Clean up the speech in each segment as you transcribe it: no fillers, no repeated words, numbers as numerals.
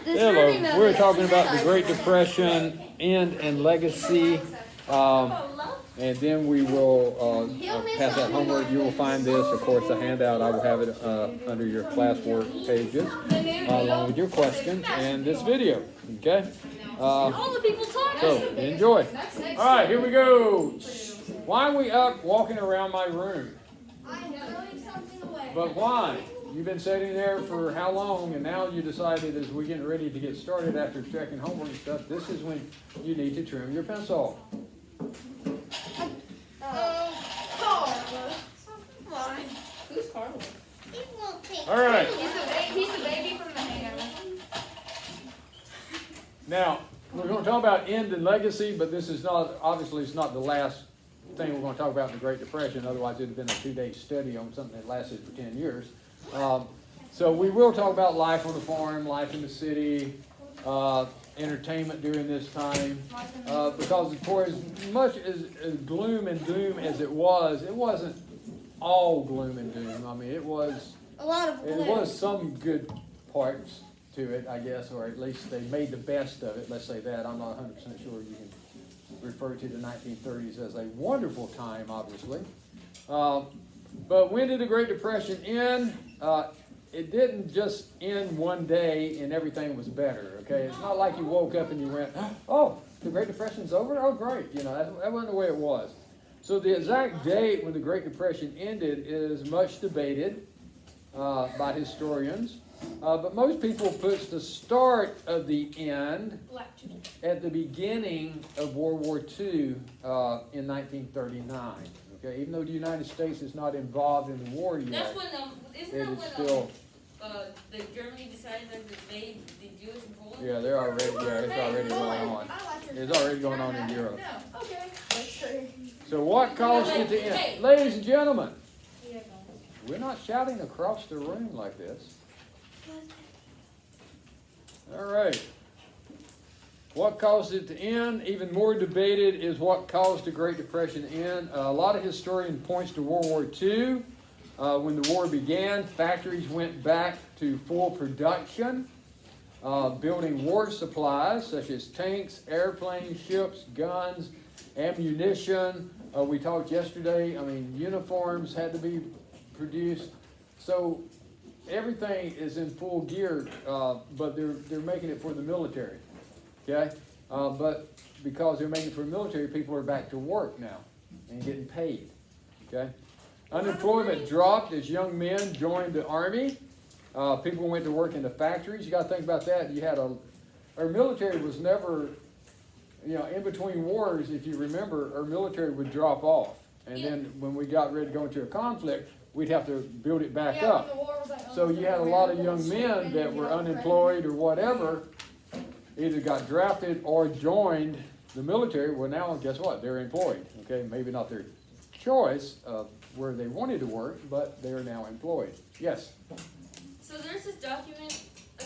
Hello, we're talking about the Great Depression, end and legacy, and then we will pass that homework. You will find this, of course, the handout. I will have it under your classwork pages, along with your questions and this video. Okay? So enjoy. All right, here we go. Why are we up walking around my room? But why? You've been sitting there for how long, and now you decided as we're getting ready to get started after checking homework and stuff, this is when you need to trim your pencil. Who's Carla? All right. He's the baby from the hangover. Now, we're going to talk about end and legacy, but this is not, obviously it's not the last thing we're going to talk about in the Great Depression. Otherwise, it would have been a 2-day study on something that lasted for 10 years. So we will talk about life on the farm, life in the city, entertainment during this time, because for as much as gloom and doom as it wasn't all gloom and doom. I mean, it was a lot of gloom. It was some good parts to it, I guess, or at least they made the best of it. Let's say that. I'm not 100% sure you can refer to the 1930s as a wonderful time, obviously. But when did the Great Depression end? It didn't just end one day and everything was better, okay? It's not like you woke up and you went, oh, the Great Depression's over? Oh, great. You know, that wasn't the way it was. So the exact date when the Great Depression ended is much debated by historians. But most people put the start of the end at the beginning of World War II in 1939. Okay, even though the United States is not involved in the war yet, that's when isn't that when the Germany decided to invade the Jews in Poland? Yeah, they're already. Yeah, it's already going on. It's already going on in Europe. No. Okay. That's true. So what caused it to end, ladies and gentlemen? We're not shouting across the room like this. All right. What caused it to end? Even more debated is what caused the Great Depression to end. A lot of historians points to World War II. When the war began, factories went back to full production, building war supplies such as tanks, airplanes, ships, guns, ammunition. We talked yesterday, I mean, uniforms had to be produced. So everything is in full gear, but they're making it for the military, okay? But because they're making it for the military, people are back to work now and getting paid, okay? Unemployment dropped as young men joined the army. People went to work in the factories. You got to think about that. You had our military was never, you know, in between wars, if you remember, our military would drop off. And then when we got ready to go into a conflict, we'd have to build it back up. So you had a lot of young men that were unemployed or whatever, either got drafted or joined the military. Well, now guess what? They're employed. Okay, maybe not their choice of where they wanted to work, but they are now employed. Yes? So there's this a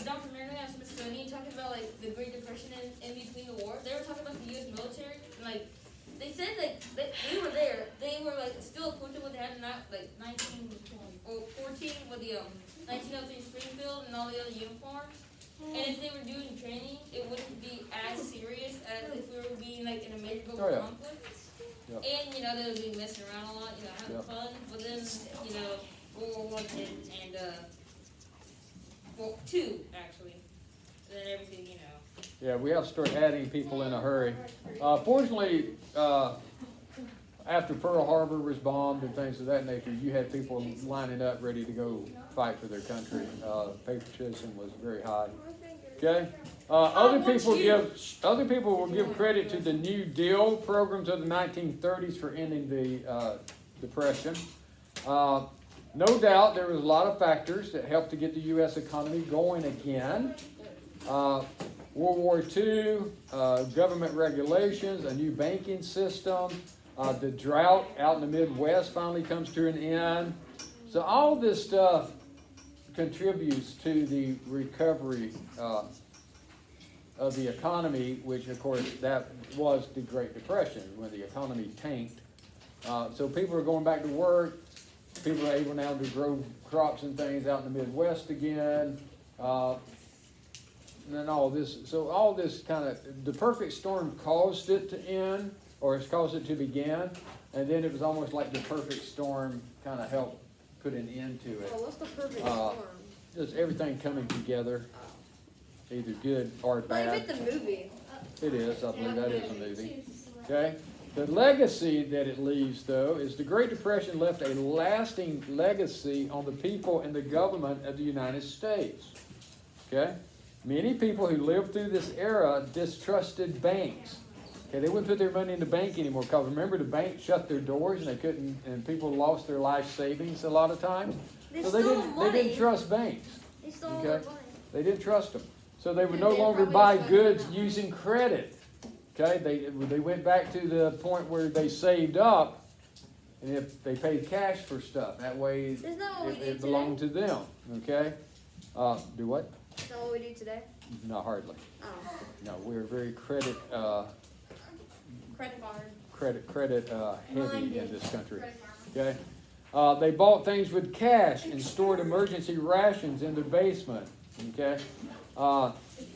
documentary on Smithsonian talking about like the Great Depression in between the wars. They were talking about the U.S. military, and like they said like they were there. They were like still equipped with that, not like 1914 with the 1903 Springfield and all the other uniforms. And if they were doing training, it wouldn't be as serious as if we were being like in a major global conflict. Yep. And you know they would be messing around a lot, you know, having fun. But then you know World War I and well, II actually. And then everything, you know. Yeah, we have to start adding people in a hurry. Fortunately, after Pearl Harbor was bombed and things of that nature, you had people lining up ready to go fight for their country. Patriotism was very high. Okay. Other people will give credit to the New Deal programs of the 1930s for ending the Depression. No doubt there was a lot of factors that helped to get the U.S. economy going again. World War II, government regulations, a new banking system, the drought out in the Midwest finally comes to an end. So all this stuff contributes to the recovery of the economy, which of course that was the Great Depression when the economy tanked. So people are going back to work. People are able now to grow crops and things out in the Midwest again. and then all this. So all this kind of, the perfect storm caused it to end, or it's caused it to begin, and then it was almost like the perfect storm kind of helped put an end to it. Well, what's the perfect Uh, storm? Just everything coming together, either good or Like bad. with the movie. It is, I believe that is a movie. Okay? The legacy that it leaves, though, is the Great Depression left a lasting legacy on the people and the government of the United States. Okay? Many people who lived through this era distrusted banks. Okay, they wouldn't put their money in the bank anymore because remember the bank shut their doors and they couldn't, and people lost their life savings a lot of times. They So stole money. they didn't trust banks. They stole Okay. their money. They didn't trust them. So they would And no they longer probably buy just goods went out. using credit. Okay, they went back to the point where they saved up, and if they paid cash for stuff, that way Isn't that what we do it belonged to them. Okay, do what? Is that what we do today? Not hardly. Oh. No, we're very credit Credit card. heavy in this country. Okay, they bought things with cash and stored emergency rations in their basement. Okay.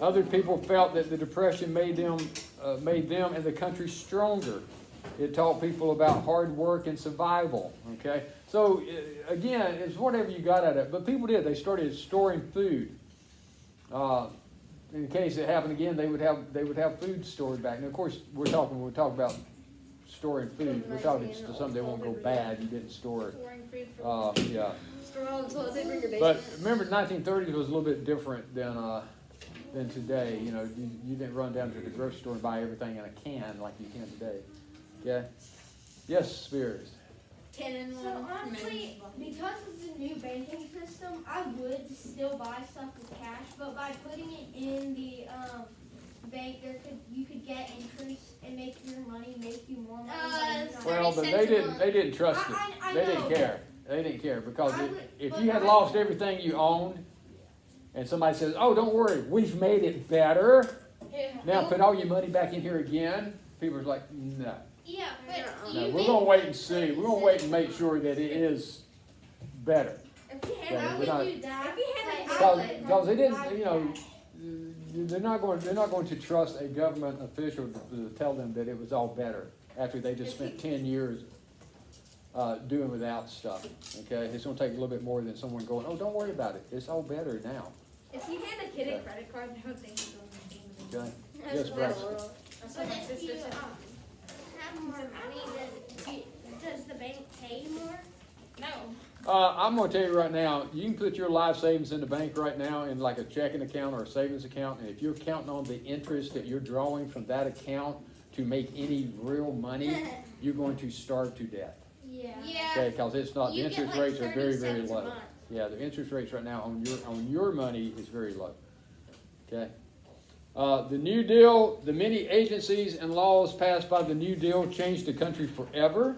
Other people felt that the Depression made them and the country stronger. It taught people about hard work and survival. Okay, so again, it's whatever you got out of it. But people did. They started storing food. In case it happened again, they would have food stored back. And of course, when we talk about storing food, we're talking something that won't go bad. You didn't store it. Storing food for Yeah. store all the toilet paper in your But basement. remember, 1930s was a little bit different than today. You know, you didn't run down to the grocery store and buy everything in a can like you can today. Okay? Yes, Spears. 10 and So honestly, because of the new banking system, I would still buy stuff with cash, but by putting it in the bank, you could get interest and make your money make you more money. than you Well, but they didn't trust it. I They didn't know. care. They didn't care because I would- if but you had I- lost everything you owned, and somebody says, "Oh, don't worry, we've made it better. Now put all your money back in here again," people are like, "No, Yeah, but no, you we're gonna wait and see. We're gonna wait and make sure that it is better." If you Okay, had, we're not- I would do that. If you had a but tablet- Because they didn't, buy you know, cash. they're not going to trust a government official to tell them that it was all better after they just spent 10 years doing without stuff. Okay, it's going to take a little bit more than someone going, "Oh, don't worry about it. It's all better now." If you had a kid Okay. a credit card, they would think you're Okay. That's Yes, the Braxton. world. That's what But my if sister you said. have more money, does the bank pay more? No. I'm going to tell you right now, you can put your life savings in the bank right now in like a checking account or a savings account, and if you're counting on the interest that you're drawing from that account to make any real money, you're going to starve to death. Yeah. Okay, because it's not, the You get interest like rates are very, 30 very cents a low. month. Yeah, the interest rates right now on your money is very low. Okay? The New Deal, the many agencies and laws passed by the New Deal changed the country forever.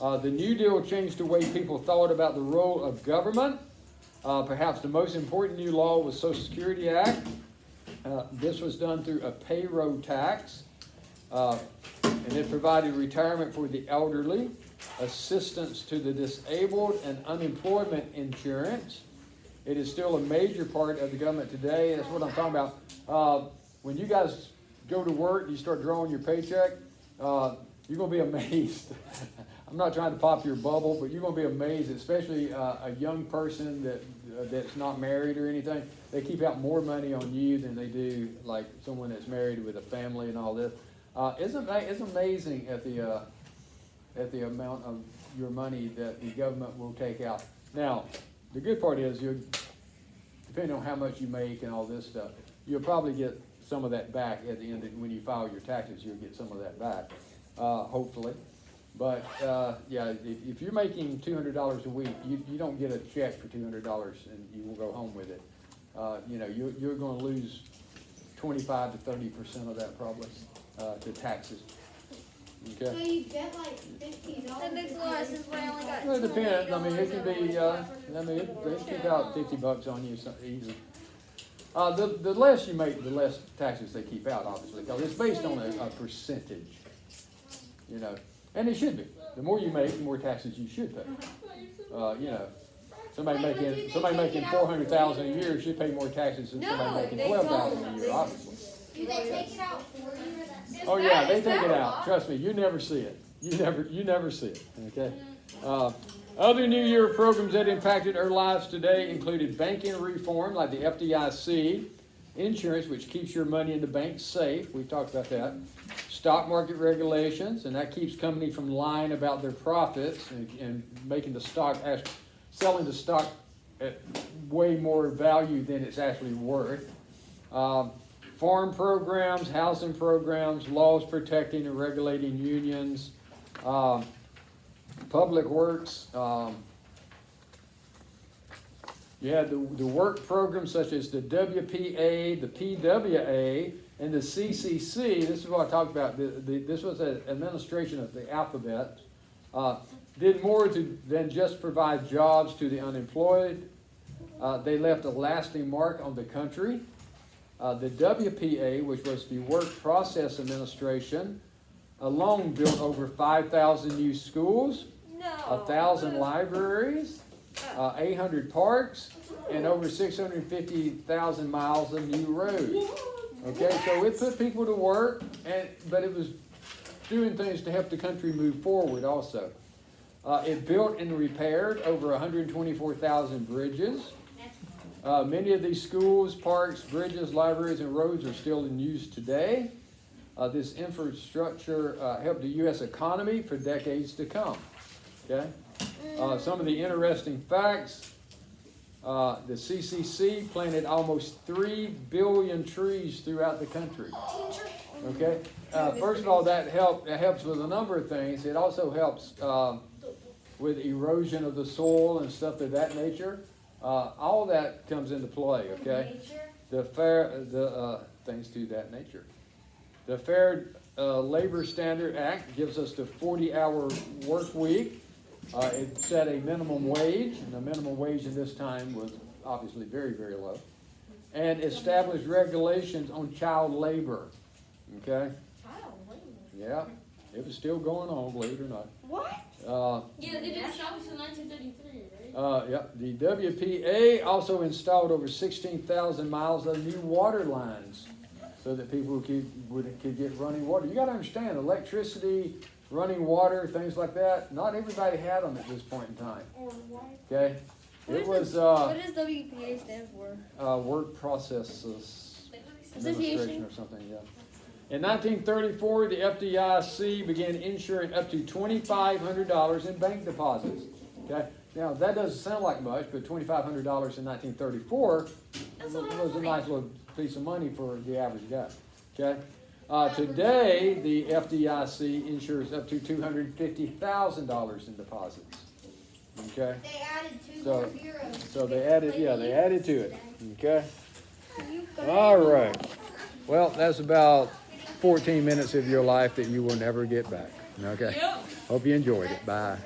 The New Deal changed the way people thought about the role of government. Perhaps the most important new law was Social Security Act. This was done through a payroll tax. And it provided retirement for the elderly, assistance to the disabled, and unemployment insurance. It is still a major part of the government today. That's what I'm talking about. When you guys go to work and you start drawing your paycheck, you're going to be amazed. I'm not trying to pop your bubble, but you're going to be amazed, especially a young person that's not married or anything. They keep out more money on you than they do like someone that's married with a family and all this. It's amazing at the amount of your money that the government will take out. Now, the good part is, depending on how much you make and all this stuff, you'll probably get some of that back at the end when you file your taxes. You'll get some of that back, hopefully. But yeah, if you're making $200 a week, you don't get a check for $200 and you will go home with it. You know, you're going to lose 25 to 30% of that probably to taxes. So Okay. you get like $15. That makes a lot of sense, but I only got Well, it depends. I mean, it can be. $28 I mean, they keep out $50 on you easy. The less you make, the less taxes they keep out, obviously, because it's based on a percentage. You know, and it should be. The more you make, the more taxes you should pay. You know, Somebody Wait, but do making they somebody take making it out 400,000 a for year should pay more taxes than No, somebody making they 12,000 a don't. year, obviously. Do they take it out for you? Oh yeah, they is take that it a out. lot? Trust me, you never see it. You never see it. Okay. Other New Year programs that impacted our lives today included banking reform, like the FDIC, insurance, which keeps your money in the bank safe. We talked about that. Stock market regulations, and that keeps companies from lying about their profits and making the stock, selling the stock at way more value than it's actually worth. Farm programs, housing programs, laws protecting and regulating unions, public works. You had the work programs such as the WPA, the PWA, and the CCC. This is what I talked about. This was an administration of the alphabet. Did more than just provide jobs to the unemployed. They left a lasting mark on the country. The WPA, which was the Work Process Administration, alone built over 5,000 new schools, 1,000 libraries, 800 parks, and over 650,000 miles of new roads. Okay, so it put people to work, but it was doing things to help the country move forward also. It built and repaired over 124,000 bridges. Many of these schools, parks, bridges, libraries, and roads are still in use today. This infrastructure helped the U.S. economy for decades to come. Okay? Some of the interesting facts, the CCC planted almost 3 billion trees throughout the country. Okay? First of all, that helps with a number of things. It also helps with erosion of the soil and stuff of that nature. All that comes into play, okay? The things to that nature. The Fair Labor Standard Act gives us the 40-hour work week. It set a minimum wage, and the minimum wage in this time was obviously very, very low. And established regulations on child labor, okay? Yeah, it was still going on, believe it or not. What? Yeah, they didn't stop until 1933, right? Yep. The WPA also installed over 16,000 miles of new water lines so that people could get running water. You got to understand, electricity, running water, things like that, not everybody had them at this point in time. Okay? It was What does WPA stand for? Work Processes Association. Administration or something, yeah. In 1934, the FDIC began insuring up to $2,500 in bank deposits. Okay? Now, that doesn't sound like much, but $2,500 in 1934 was a nice little piece of money for the average guy. Okay? Today, the FDIC insures up to $250,000 in deposits. Okay? They added two So- more zeros. So they added to it. Okay? All right. Well, that's about 14 minutes of your life that you will never get back. Okay? Yep. Hope you enjoyed it. Bye.